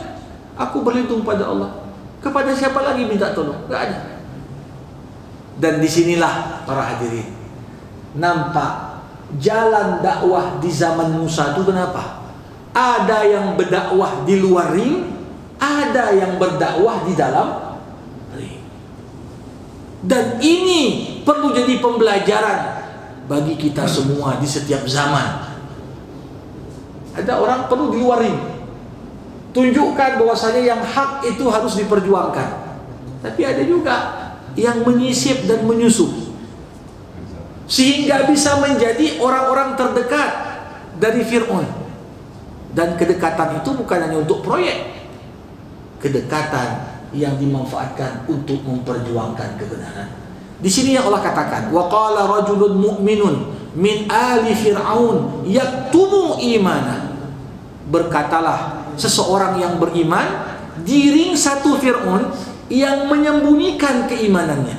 Aku berlindung pada Allah. Kepada siapa lagi minta tolong? Nggak ada. Dan disinilah para hadirin nampak jalan dakwah di zaman Musa itu kenapa? Ada yang berdakwah di luar ring, ada yang berdakwah di dalam ring. Dan ini perlu jadi pembelajaran bagi kita semua di setiap zaman. Ada orang perlu di luar ring, tunjukkan bahwasanya yang hak itu harus diperjuangkan. Tapi ada juga yang menyisip dan menyusup, sehingga bisa menjadi orang-orang terdekat dari Fir'aun. Dan kedekatan itu bukan hanya untuk proyek, kedekatan yang dimanfaatkan untuk memperjuangkan kebenaran. Di sini yang Allah katakan, wa qala rajulun mu'minun min ali fir'aun yaktumu imana. Berkatalah seseorang yang beriman di ring satu Fir'aun yang menyembunyikan keimanannya.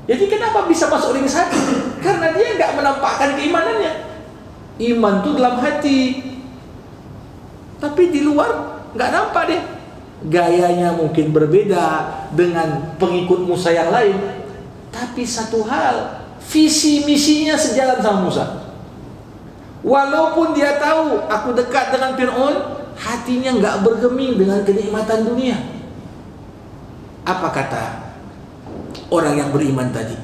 Jadi kenapa bisa masuk ring satu? Karena dia nggak menampakkan keimanannya. Iman itu dalam hati, tapi di luar nggak nampak deh. Gayanya mungkin berbeda dengan pengikut Musa yang lain, tapi satu hal, visi misinya sejalan sama Musa. Walaupun dia tahu aku dekat dengan Fir'aun, hatinya nggak bergeming dengan kenikmatan dunia. Apa kata orang yang beriman tadi?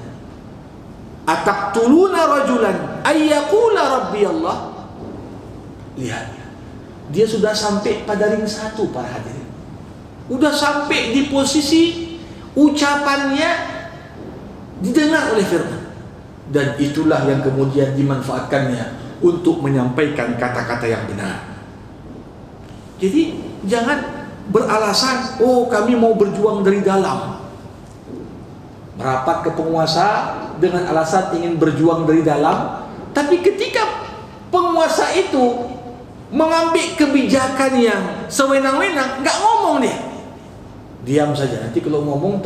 Ataqtuluna rajulan ayyaqula rabbi Allah. Lihat, dia sudah sampai pada ring satu para hadirin. Udah sampai di posisi ucapannya didengar oleh Fir'aun. Dan itulah yang kemudian dimanfaatkannya untuk menyampaikan kata-kata yang benar. Jadi jangan beralasan, oh kami mau berjuang dari dalam. Merapat ke penguasa dengan alasan ingin berjuang dari dalam, tapi ketika penguasa itu mengambil kebijakan yang sewenang-wenang, nggak ngomong dia. Diam saja, nanti kalau ngomong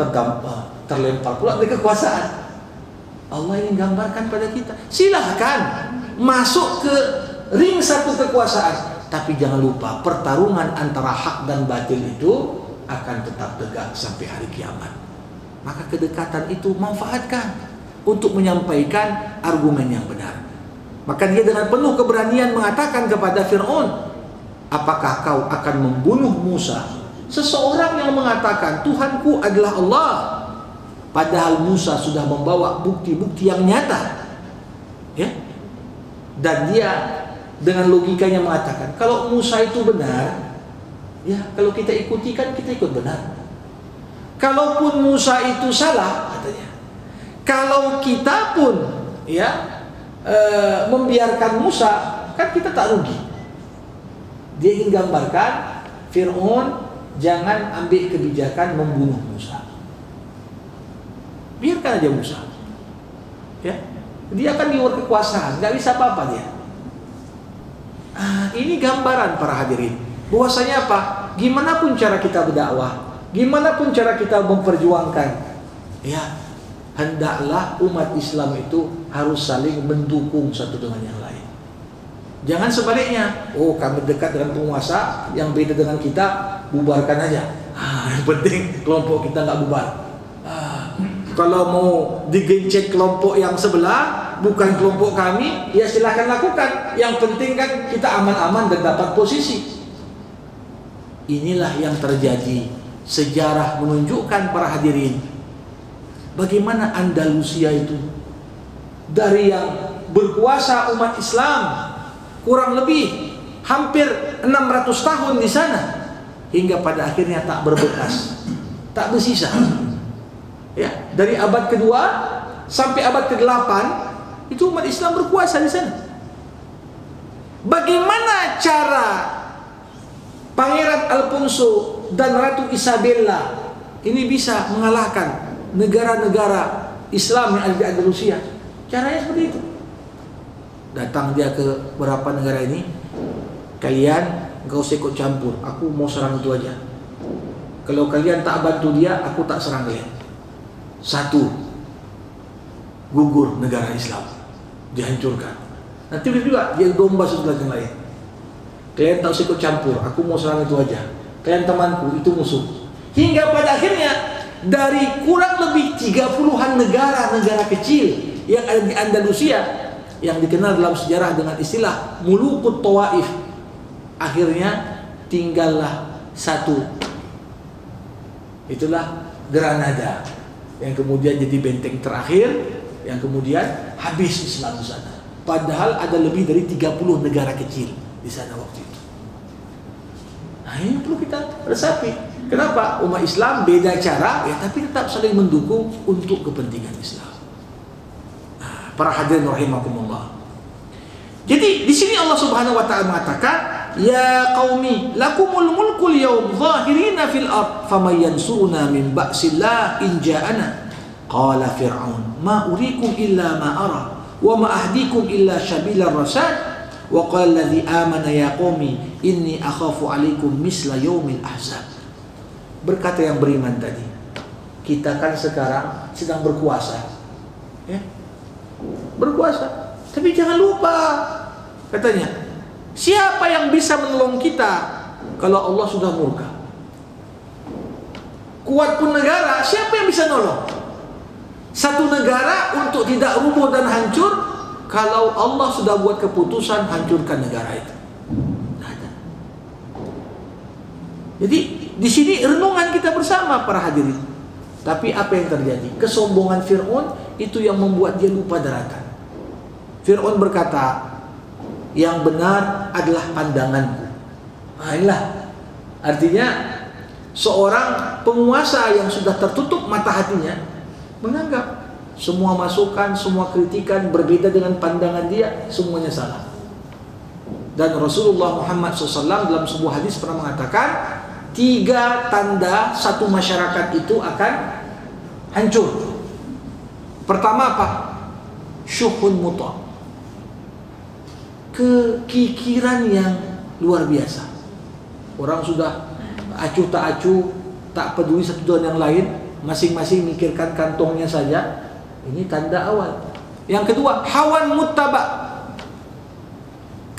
terlempar pula dari kekuasaan. Allah ingin gambarkan pada kita, silahkan masuk ke ring satu kekuasaan, tapi jangan lupa pertarungan antara hak dan batil itu akan tetap tegak sampai hari kiamat. Maka kedekatan itu manfaatkan untuk menyampaikan argumen yang benar. Maka dia dengan penuh keberanian mengatakan kepada Fir'aun, apakah kau akan membunuh Musa? Seseorang yang mengatakan Tuhanku adalah Allah, padahal Musa sudah membawa bukti-bukti yang nyata, ya. Dan dia dengan logikanya mengatakan, kalau Musa itu benar, Ya, kalau kita ikuti kan kita ikut benar. Kalaupun Musa itu salah, katanya, kalau kita pun ya membiarkan Musa, kan kita tak rugi. Dia ingin gambarkan Fir'aun jangan ambil kebijakan membunuh Musa. Biarkan aja Musa. Ya, dia akan di luar kekuasaan, nggak bisa apa-apa dia. Ini gambaran para hadirin. Bahwasanya apa? Gimana pun cara kita berdakwah, gimana pun cara kita memperjuangkan, ya, hendaklah umat Islam itu harus saling mendukung satu dengan yang lain. Jangan sebaliknya. Oh, kami dekat dengan penguasa, yang beda dengan kita bubarkan aja. Yang penting kelompok kita nggak bubar. Kalau mau digencet kelompok yang sebelah, bukan kelompok kami, ya silahkan lakukan. Yang penting kan kita aman-aman dan dapat posisi. Inilah yang terjadi. Sejarah menunjukkan para hadirin, bagaimana Andalusia itu dari yang berkuasa umat Islam kurang lebih hampir 600 tahun di sana, hingga pada akhirnya tak berbekas, tak bersisa. Ya, dari abad kedua sampai abad ke-8 itu umat Islam berkuasa di sana. Bagaimana cara Pangeran Alfonso dan Ratu Isabella ini bisa mengalahkan negara-negara Islam yang ada di Andalusia? Caranya seperti itu. Datang dia ke beberapa negara ini, kalian gak usah ikut campur, aku mau serang itu aja. Kalau kalian tak bantu dia, aku tak serang kalian. Satu, gugur negara Islam, dihancurkan. Nanti juga dia domba sebelah yang lain. Kalian tak usah ikut campur, aku mau serang itu aja. Kalian temanku, itu musuh. Hingga pada akhirnya dari kurang lebih 30-an negara kecil yang ada di Andalusia, yang dikenal dalam sejarah dengan istilah Mulukut Tawaif, akhirnya tinggallah satu. Itulah Granada, yang kemudian jadi benteng terakhir, yang kemudian habis Islam di sana. Padahal ada lebih dari 30 negara kecil di sana waktu itu. Nah, ini perlu kita resapi. Kenapa? Umat Islam beda cara, ya, tapi tetap saling mendukung untuk kepentingan Islam. Nah, para hadirin rahimakumullah. Jadi di sini Allah Subhanahu wa taala mengatakan, "Ya qaumi, lakumul mulkul yawm zahirina fil ard, faman yansuruna min ba'sillah in ja'ana." Qala Fir'aun, "Ma urikum illa ma ara, wa ma ahdikum illa sabilar rasyad." Wa qala alladhi amana ya qaumi inni akhafu alaikum misla yaumil ahzab. Berkata yang beriman tadi, kita kan sekarang sedang berkuasa, ya, berkuasa. Tapi jangan lupa, katanya, siapa yang bisa menolong kita kalau Allah sudah murka? Kuat pun negara, siapa yang bisa nolong? Satu negara untuk tidak rubuh dan hancur, kalau Allah sudah buat keputusan hancurkan negara itu. Ada. Jadi di sini renungan kita bersama para hadirin. Tapi apa yang terjadi? Kesombongan Fir'aun itu yang membuat dia lupa daratan. Fir'aun berkata, yang benar adalah pandanganku. Nah, inilah artinya seorang penguasa yang sudah tertutup mata hatinya menganggap semua masukan, semua kritikan berbeda dengan pandangan dia, semuanya salah. Dan Rasulullah Muhammad SAW dalam sebuah hadis pernah mengatakan, 3 tanda satu masyarakat itu akan hancur. Pertama apa? Syuhun muta', kekikiran yang luar biasa. Orang sudah acuh tak acuh, tak peduli satu dengan yang lain, masing-masing mikirkan kantongnya saja. Ini tanda awal. Yang kedua, hawan muttaba',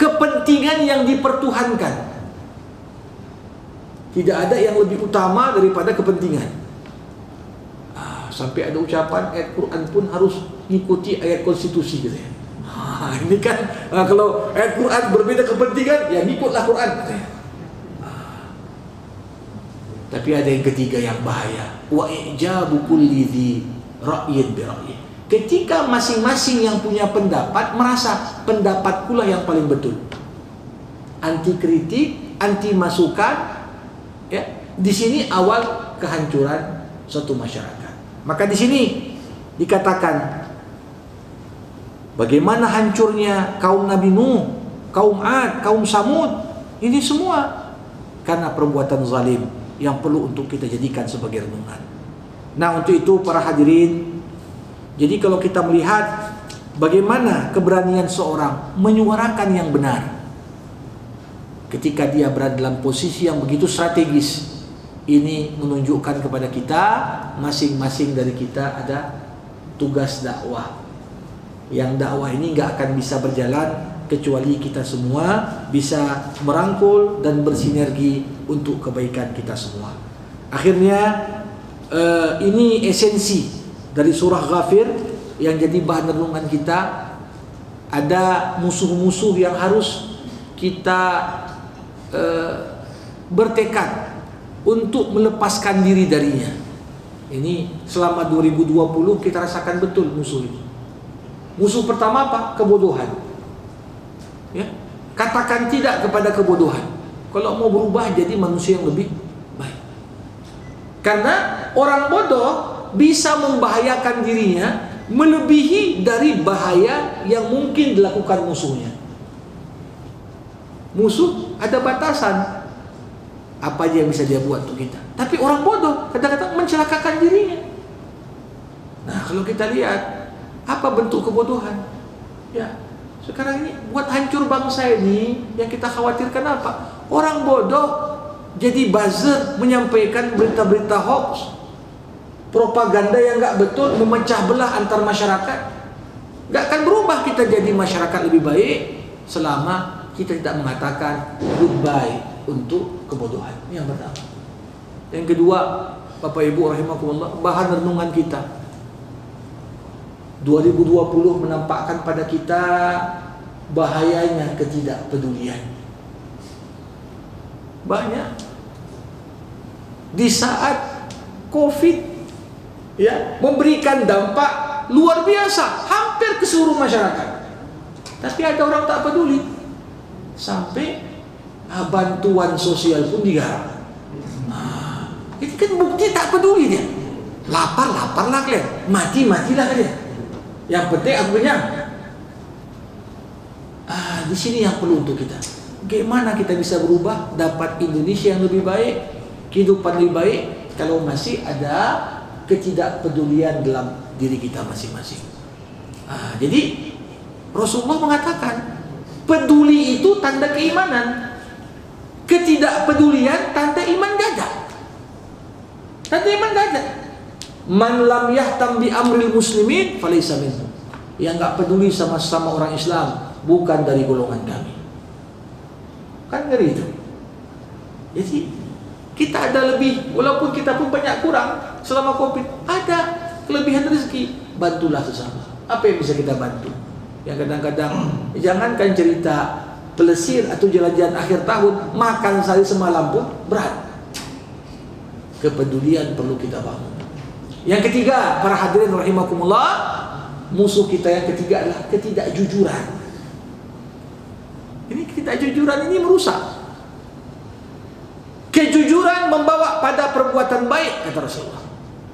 kepentingan yang dipertuhankan. Tidak ada yang lebih utama daripada kepentingan. Sampai ada ucapan ayat Quran pun harus mengikuti ayat konstitusi gitu ya. Ini kan kalau ayat Quran berbeda kepentingan, ya ngikutlah Quran gitu ya. Tapi ada yang ketiga yang bahaya, wa ijabu kulli dzi ra'yin bi ra'yin. Ketika masing-masing yang punya pendapat merasa pendapatkulah yang paling betul. Anti kritik, anti masukan, Di sini awal kehancuran suatu masyarakat. Maka di sini dikatakan bagaimana hancurnya kaum Nabi Nuh, kaum Ad, kaum Samud. Ini semua karena perbuatan zalim yang perlu untuk kita jadikan sebagai renungan. Nah, untuk itu para hadirin, jadi kalau kita melihat bagaimana keberanian seorang menyuarakan yang benar ketika dia berada dalam posisi yang begitu strategis, ini menunjukkan kepada kita masing-masing dari kita ada tugas dakwah. Yang dakwah ini nggak akan bisa berjalan kecuali kita semua bisa merangkul dan bersinergi untuk kebaikan kita semua. Akhirnya ini esensi dari surah Ghafir yang jadi bahan renungan kita. Ada musuh-musuh yang harus kita bertekad untuk melepaskan diri darinya. Ini selama 2020 kita rasakan betul musuh ini. Musuh pertama apa? Kebodohan. Ya, katakan tidak kepada kebodohan. Kalau mau berubah jadi manusia yang lebih baik. Karena orang bodoh bisa membahayakan dirinya melebihi dari bahaya yang mungkin dilakukan musuhnya. Musuh ada batasan apa aja yang bisa dia buat untuk kita. Tapi orang bodoh kadang-kadang mencelakakan dirinya. Nah, kalau kita lihat apa bentuk kebodohan? Ya, sekarang ini buat hancur bangsa ini yang kita khawatirkan apa? Orang bodoh jadi buzzer menyampaikan berita-berita hoax, propaganda yang nggak betul, memecah belah antar masyarakat. Nggak akan berubah kita jadi masyarakat lebih baik selama kita tidak mengatakan goodbye untuk kebodohan. Ini yang pertama. Yang kedua, Bapak Ibu rahimakumullah, bahan renungan kita 2020 menampakkan pada kita bahayanya ketidakpedulian. Banyak di saat COVID ya memberikan dampak luar biasa hampir ke seluruh masyarakat. Tapi ada orang tak peduli. Sampai bantuan sosial pun digarap. Itu kan bukti tak peduli dia. Lapar-lapar lah kalian, mati-matilah kalian. Yang penting aku kenyang. Di sini yang perlu untuk kita. Bagaimana kita bisa berubah, dapat Indonesia yang lebih baik, kehidupan lebih baik, kalau masih ada ketidakpedulian dalam diri kita masing-masing. Jadi Rasulullah mengatakan, peduli itu tanda keimanan. Ketidakpedulian tanda iman gagah. Tanda iman gagah. Man lam yahtam bi amril muslimin falaysa minhum. Yang enggak peduli sama sesama orang Islam bukan dari golongan kami. Kan ngeri itu. Jadi kita ada lebih, walaupun kita pun banyak kurang selama Covid, ada kelebihan rezeki, bantulah sesama. Apa yang bisa kita bantu? Yang kadang-kadang jangankan cerita pelesir atau jalan-jalan akhir tahun, makan sehari semalam pun berat. Kepedulian perlu kita bangun. Yang ketiga, para hadirin rahimakumullah, musuh kita yang ketiga adalah ketidakjujuran. Ini ketidakjujuran ini merusak. Kejujuran membawa pada perbuatan baik, kata Rasulullah.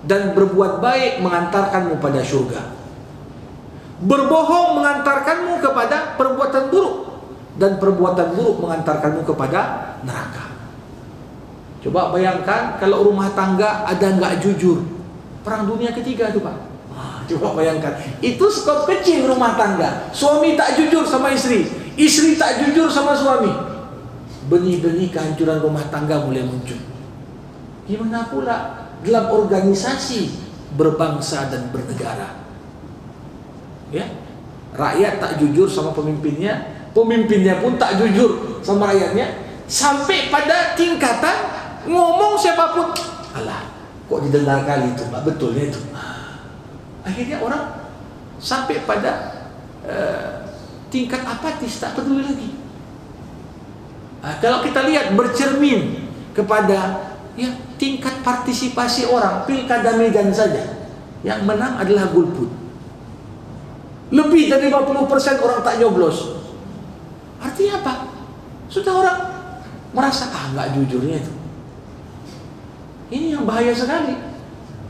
Dan berbuat baik mengantarkanmu pada surga. Berbohong mengantarkanmu kepada perbuatan buruk. Dan perbuatan buruk mengantarkanmu kepada neraka. Coba bayangkan kalau rumah tangga ada nggak jujur. Perang dunia ketiga itu Pak. Coba bayangkan, itu skop kecil rumah tangga. Suami tak jujur sama istri, istri tak jujur sama suami. Benih-benih kehancuran rumah tangga mulai muncul. Gimana pula dalam organisasi berbangsa dan bernegara? Ya, rakyat tak jujur sama pemimpinnya, pemimpinnya pun tak jujur sama rakyatnya, sampai pada tingkatan ngomong siapapun, alah, kok didengar kali itu, Pak, betulnya itu. Akhirnya orang sampai pada tingkat apatis, tak peduli lagi. Kalau kita lihat bercermin kepada ya tingkat partisipasi orang, pilkada Medan saja, yang menang adalah golput. Lebih dari 50% orang tak nyoblos. Artinya apa? Sudah orang merasa nggak jujurnya itu. Ini yang bahaya sekali.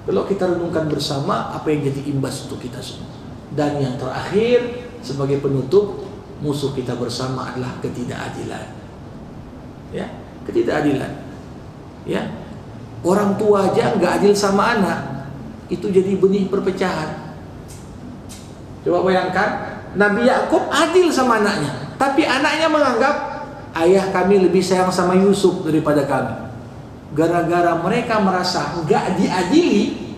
Kalau kita renungkan bersama apa yang jadi imbas untuk kita semua. Dan yang terakhir sebagai penutup, musuh kita bersama adalah ketidakadilan. Ya, ketidakadilan. Ya, orang tua aja nggak adil sama anak, itu jadi benih perpecahan. Coba bayangkan, Nabi Yakub adil sama anaknya, tapi anaknya menganggap ayah kami lebih sayang sama Yusuf daripada kami. Gara-gara mereka merasa nggak diadili,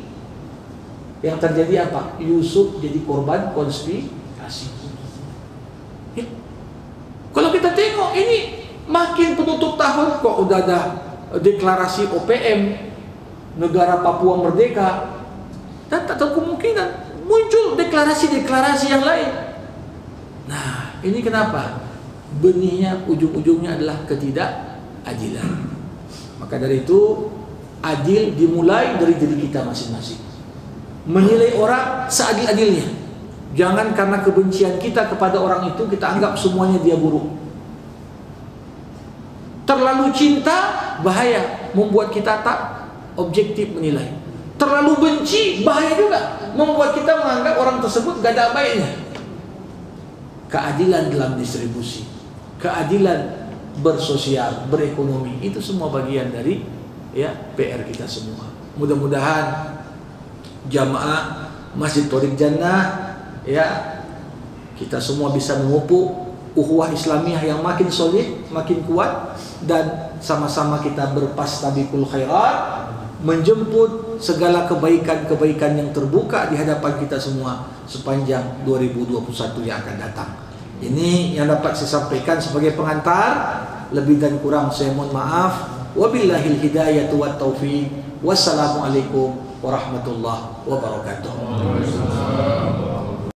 yang terjadi apa? Yusuf jadi korban konspirasi. Ya. Kalau kita tengok ini makin penutup tahun kok udah ada deklarasi OPM, negara Papua Merdeka, dan tak tahu kemungkinan muncul deklarasi-deklarasi yang lain. Nah, ini kenapa? Benihnya ujung-ujungnya adalah ketidakadilan. Maka dari itu, adil dimulai dari diri kita masing-masing. Menilai orang seadil-adilnya. Jangan karena kebencian kita kepada orang itu kita anggap semuanya dia buruk. Terlalu cinta bahaya, membuat kita tak objektif menilai. Terlalu benci bahaya juga, membuat kita menganggap orang tersebut gak ada baiknya. Keadilan dalam distribusi, keadilan bersosial, berekonomi, itu semua bagian dari ya PR kita semua. Mudah-mudahan jamaah Masjid Thoriq Jannah ya, kita semua bisa memupuk ukhuwah Islamiyah yang makin solid, makin kuat, dan sama-sama kita berpastabiqul khairat, menjemput segala kebaikan-kebaikan yang terbuka di hadapan kita semua sepanjang 2021 yang akan datang. Ini yang dapat saya sampaikan sebagai pengantar. Lebih dan kurang saya mohon maaf. Wabillahil hidayatu wat taufiq. Wassalamualaikum warahmatullahi wabarakatuh.